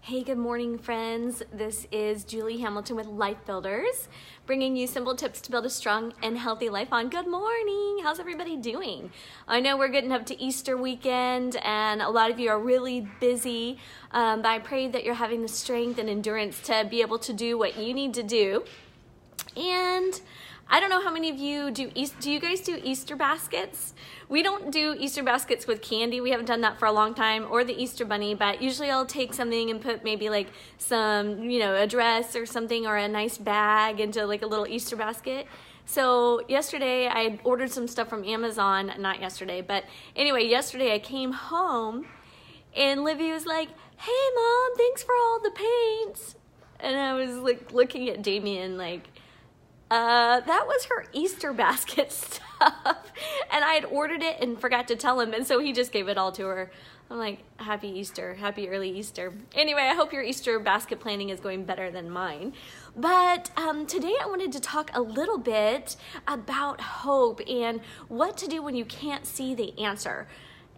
Hey, good morning, friends. This is Julie Hamilton with Life Builders, bringing you simple tips to build a strong and healthy life on Good Morning. How's everybody doing? I know we're getting up to Easter weekend, and a lot of you are really busy, but I pray that you're having the strength and endurance to be able to do what you need to do. And I don't know how many of you do you guys do Easter baskets? We don't do Easter baskets with candy. We haven't done that for a long time, or the Easter bunny, but usually I'll take something and put maybe like some, a dress or something or a nice bag into like a little Easter basket. So yesterday I ordered some stuff from Amazon, not yesterday, but anyway, yesterday I came home and Livy was like, "Hey Mom, thanks for all the paints." And I was like looking at Damien like, that was her Easter basket stuff. And I had ordered it and forgot to tell him. And so he just gave it all to her. I'm like, happy Easter, happy early Easter. Anyway, I hope your Easter basket planning is going better than mine. But today I wanted to talk a little bit about hope and what to do when you can't see the answer.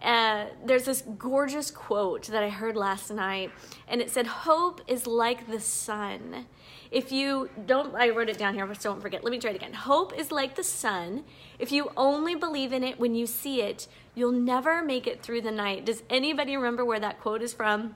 There's this gorgeous quote that I heard last night, and it said, "Hope is like the sun." If you don't, I wrote it down here, but don't forget. Let me try it again. Hope is like the sun. If you only believe in it when you see it, you'll never make it through the night. Does anybody remember where that quote is from?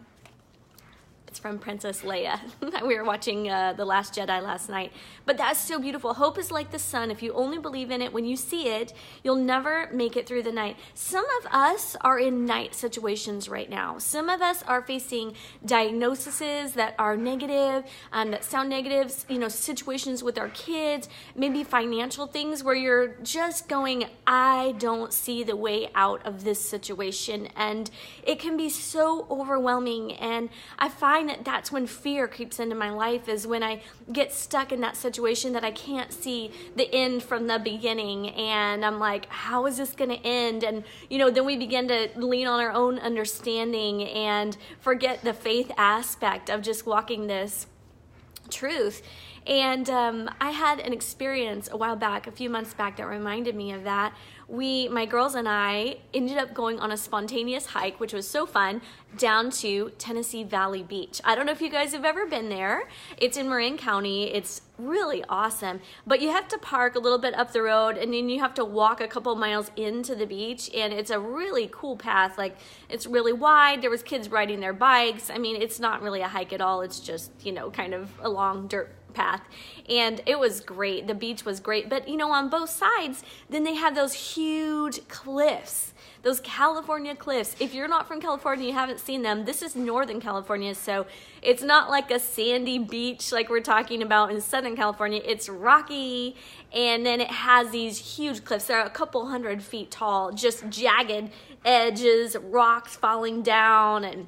It's from Princess Leia. We were watching The Last Jedi last night. But that's so beautiful. Hope is like the sun. If you only believe in it when you see it, you'll never make it through the night. Some of us are in night situations right now. Some of us are facing diagnoses that are negative, that sound negative, situations with our kids, maybe financial things where you're just going, I don't see the way out of this situation. And it can be so overwhelming. And I find that that's when fear creeps into my life, is when I get stuck in that situation that I can't see the end from the beginning, and I'm like, how is this going to end? And then we begin to lean on our own understanding and forget the faith aspect of just walking this truth. And I had an experience a while back, a few months back, that reminded me of that. My girls and I ended up going on a spontaneous hike, which was so fun, down to Tennessee Valley Beach. I don't know if you guys have ever been there. It's in Marin County. It's really awesome, but you have to park a little bit up the road, and then you have to walk a couple miles into the beach, and it's a really cool path. Like, it's really wide. There was kids riding their bikes. I mean, it's not really a hike at all. It's just, kind of a long dirt path, and it was great. The beach was great, but on both sides, then they have those huge cliffs, those California cliffs. If you're not from California, you haven't seen them. This is Northern California, so it's not like a sandy beach like we're talking about in Southern California. It's rocky, and then it has these huge cliffs. They're a couple 100 feet tall, just jagged edges, rocks falling down, and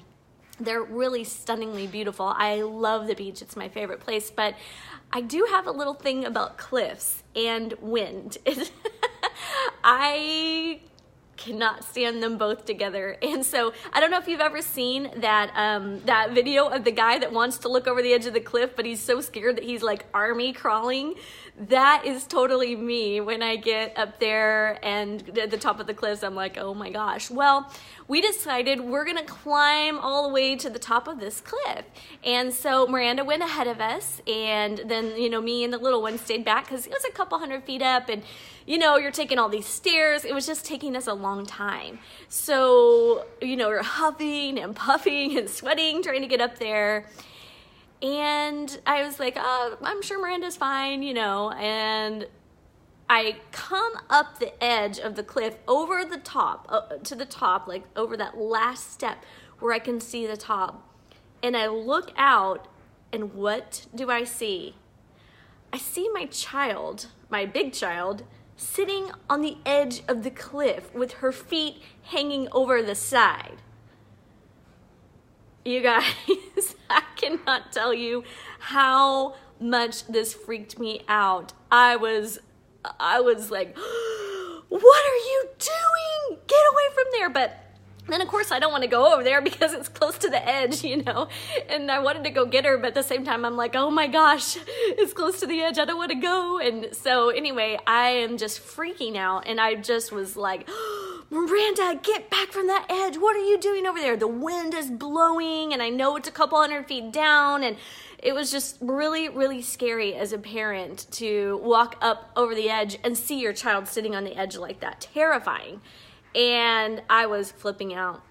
they're really stunningly beautiful. I love the beach. It's my favorite place, but I do have a little thing about cliffs and wind. I cannot stand them both together. And so I don't know if you've ever seen that video of the guy that wants to look over the edge of the cliff, but he's so scared that he's like army crawling. That is totally me. When I get up there and at the top of the cliffs, I'm like, oh my gosh. Well, we decided we're going to climb all the way to the top of this cliff. And so Miranda went ahead of us, and then, me and the little one stayed back because it was a couple 100 feet up, and you're taking all these stairs. It was just taking us a long time. So, we're huffing and puffing and sweating trying to get up there. And I was like, oh, I'm sure Miranda's fine, and I come up the edge of the cliff over the top, to the top, like over that last step where I can see the top. And I look out, and what do I see? I see my child, my big child, sitting on the edge of the cliff with her feet hanging over the side. You guys, I cannot tell you how much this freaked me out. I was like, what are you doing? Get away from there. But then, of course, I don't want to go over there because it's close to the edge, and I wanted to go get her, but at the same time, I'm like, oh my gosh, it's close to the edge. I don't want to go. And so anyway, I am just freaking out, and I just was like, Miranda, get back from that edge. What are you doing over there? The wind is blowing, and I know it's a couple hundred feet down, and it was just really, really scary as a parent to walk up over the edge and see your child sitting on the edge like that. Terrifying. And I was flipping out.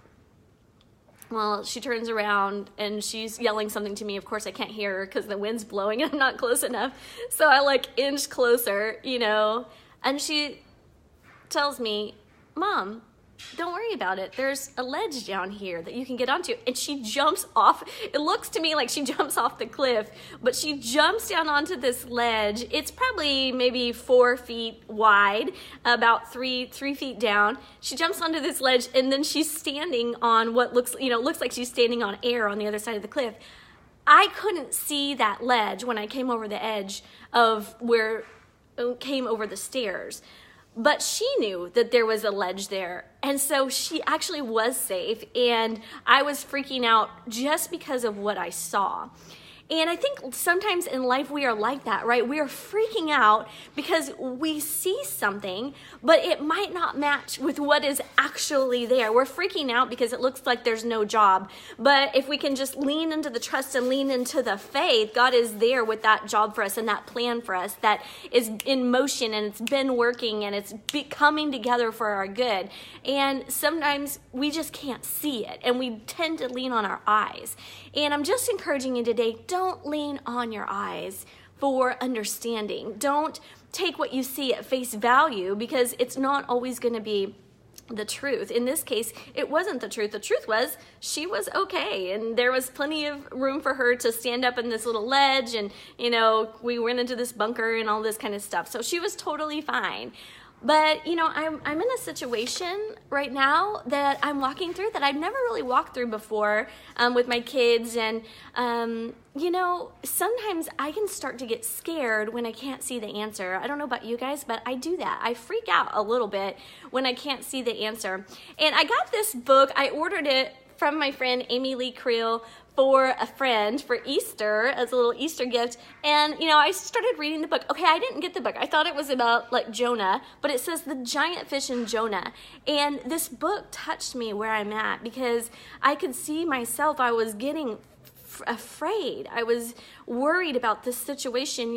Well, she turns around and she's yelling something to me. Of course, I can't hear her because the wind's blowing and I'm not close enough. So I like inch closer, and she tells me, Mom, don't worry about it. There's a ledge down here that you can get onto. And she jumps off. It looks to me like she jumps off the cliff, but she jumps down onto this ledge. It's probably maybe 4 feet wide, about three feet down. She jumps onto this ledge, and then she's standing on what looks like she's standing on air on the other side of the cliff. I couldn't see that ledge when I came over the edge of where it came over the stairs. But she knew that there was a ledge there. And so she actually was safe. And I was freaking out just because of what I saw. And I think sometimes in life we are like that, right? We are freaking out because we see something, but it might not match with what is actually there. We're freaking out because it looks like there's no job. But if we can just lean into the trust and lean into the faith, God is there with that job for us and that plan for us that is in motion, and it's been working, and it's coming together for our good. And sometimes we just can't see it, and we tend to lean on our eyes. And I'm just encouraging you today, don't lean on your eyes for understanding. Don't take what you see at face value, because it's not always going to be the truth. In this case, it wasn't the truth. The truth was she was okay, and there was plenty of room for her to stand up in this little ledge, and we went into this bunker and all this kind of stuff. So she was totally fine. But, I'm in a situation right now that I'm walking through that I've never really walked through before with my kids. And, sometimes I can start to get scared when I can't see the answer. I don't know about you guys, but I do that. I freak out a little bit when I can't see the answer. And I got this book. I ordered it from my friend Amy Lee Creel for a friend for Easter as a little Easter gift. And, I started reading the book. Okay, I didn't get the book. I thought it was about like Jonah, but it says the giant fish in Jonah. And this book touched me where I'm at, because I could see myself. I was getting afraid. I was worried about this situation,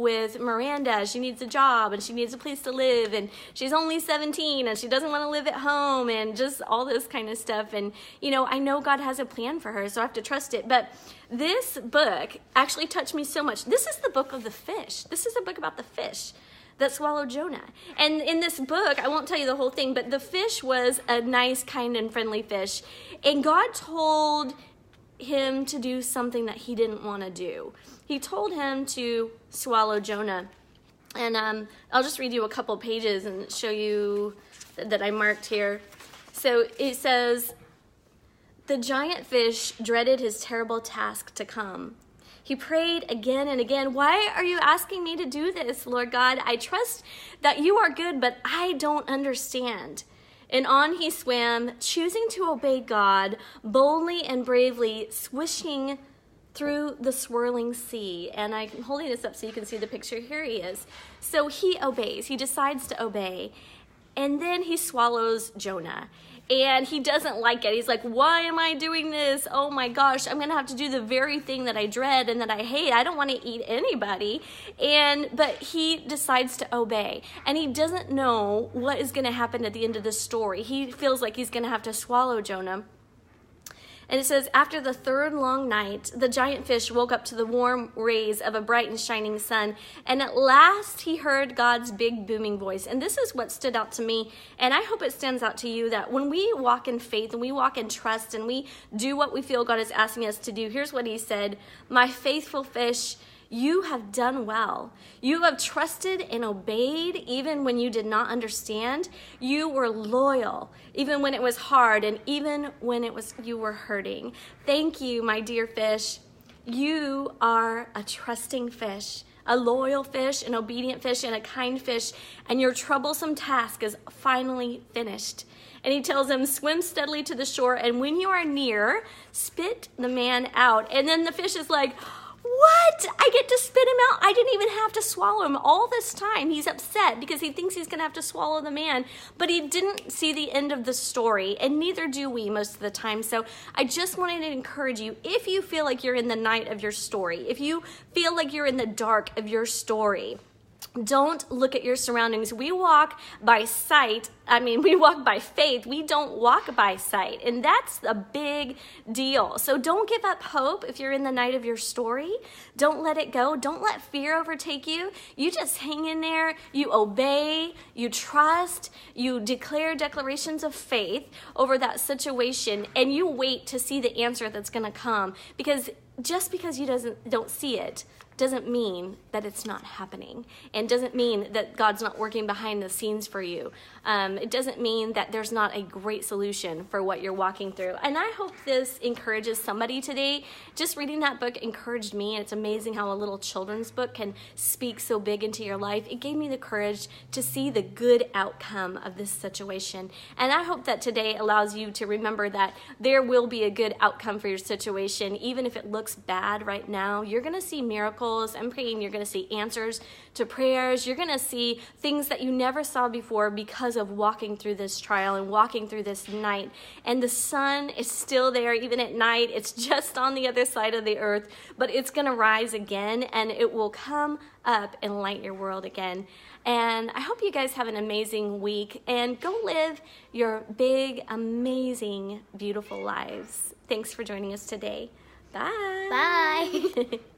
with Miranda. She needs a job and she needs a place to live, and she's only 17 and she doesn't want to live at home, and just all this kind of stuff. And, I know God has a plan for her, so I have to trust it. But this book actually touched me so much. This is the book of the fish. This is a book about the fish that swallowed Jonah. And in this book, I won't tell you the whole thing, but the fish was a nice, kind, and friendly fish. And God told him to do something that he didn't want to do. He told him to swallow Jonah. And I'll just read you a couple pages and show you that I marked here. So it says, the giant fish dreaded his terrible task to come. He prayed again and again, why are you asking me to do this, Lord God? I trust that you are good, but I don't understand. And on he swam, choosing to obey God, boldly and bravely, swishing through the swirling sea. And I'm holding this up so you can see the picture. Here he is. So he obeys. He decides to obey. And then he swallows Jonah. And he doesn't like it. He's like, why am I doing this? Oh my gosh, I'm going to have to do the very thing that I dread and that I hate. I don't want to eat anybody. But he decides to obey. And he doesn't know what is going to happen at the end of the story. He feels like he's going to have to swallow Jonah. And it says, after the third long night, the giant fish woke up to the warm rays of a bright and shining sun. And at last he heard God's big booming voice. And this is what stood out to me. And I hope it stands out to you, that when we walk in faith and we walk in trust and we do what we feel God is asking us to do, here's what he said, my faithful fish, you have done well. You have trusted and obeyed even when you did not understand. You were loyal even when it was hard and even when you were hurting. Thank you, my dear fish. You are a trusting fish, a loyal fish, an obedient fish, and a kind fish, and your troublesome task is finally finished. And he tells him, swim steadily to the shore, and when you are near, spit the man out. And then the fish is like, what? I get to spit him out. I didn't even have to swallow him. All this time, he's upset because he thinks he's going to have to swallow the man, but he didn't see the end of the story, and neither do we most of the time. So I just wanted to encourage you, if you feel like you're in the night of your story, if you feel like you're in the dark of your story, don't look at your surroundings. We walk by sight. We walk by faith. We don't walk by sight. And that's a big deal. So don't give up hope if you're in the night of your story. Don't let it go. Don't let fear overtake you. You just hang in there. You obey. You trust. You declare declarations of faith over that situation. And you wait to see the answer that's going to come. Because just because you don't see it doesn't mean that it's not happening, and doesn't mean that God's not working behind the scenes for you. It doesn't mean that there's not a great solution for what you're walking through. And I hope this encourages somebody today. Just reading that book encouraged me, and it's amazing how a little children's book can speak so big into your life. It gave me the courage to see the good outcome of this situation. And I hope that today allows you to remember that there will be a good outcome for your situation, even if it looks bad right now. You're going to see miracles. I'm praying you're going to see answers to prayers. You're going to see things that you never saw before because of walking through this trial and walking through this night. And the sun is still there even at night. It's just on the other side of the earth, but it's going to rise again, and it will come up and light your world again. And I hope you guys have an amazing week, and go live your big, amazing, beautiful lives. Thanks for joining us today. Bye. Bye.